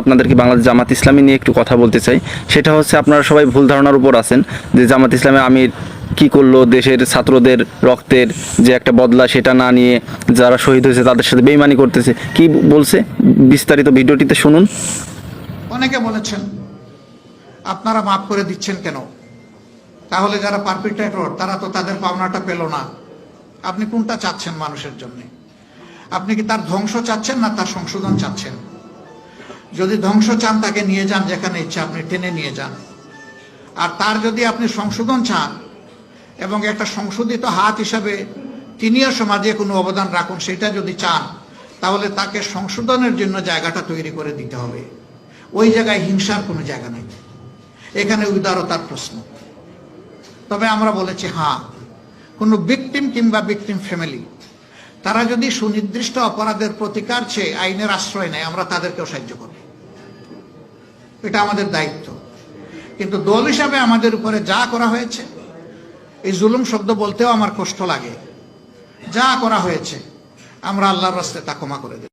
আপনাদেরকে বাংলাদেশ জামাত ইসলামী নিয়ে একটু কথা বলতে চাই। সেটা হচ্ছে আপনারা সবাই ভুল ধারণার উপর আছেন যে জামাত ইসলামী আমির কি করলো, দেশের ছাত্রদের রক্তের যে একটা বদলা সেটা না নিয়ে যারা শহীদ হয়েছে তাদের সাথে বেইমানি করতেছে। কি বলছে বিস্তারিত ভিডিওটিতে শুনুন। অনেকে বলেছেন আপনারা মাফ করে দিচ্ছেন কেন, তাহলে যারা পারপিট্রেটর তারা তো তাদের পাওনাটা পেল না। আপনি কোনটা চাচ্ছেন মানুষের জন্য? আপনি কি তার ধ্বংস চাচ্ছেন না তার সংশোধন চাচ্ছেন? যদি ধ্বংস চান তাকে নিয়ে যান যেখানে ইচ্ছা, আপনি টেনে নিয়ে যান। আর তার যদি আপনি সংশোধন চান এবং একটা সংশোধিত হাত হিসাবে তিনিও সমাজে কোনো অবদান রাখুন, সেটা যদি চান, তাহলে তাকে সংশোধনের জন্য জায়গাটা তৈরি করে দিতে হবে। ওই জায়গায় হিংসার কোনো জায়গা নেই, এখানে উদারতার প্রশ্ন। তবে আমরা বলেছি হ্যাঁ, কোনো ভিকটিম কিংবা ভিকটিম ফ্যামিলি তারা যদি সুনির্দিষ্ট অপরাধের প্রতিকার চেয়ে আইনের আশ্রয় নেয়, আমরা তাদেরকেও সাহায্য করব, এটা আমাদের দায়িত্ব। কিন্তু দল হিসাবে আমাদের উপরে যা করা হয়েছে, এই জুলুম শব্দ বলতেও আমার কষ্ট লাগে, যা করা হয়েছে আমরা আল্লাহর রাস্তায় তা ক্ষমা করে দেব।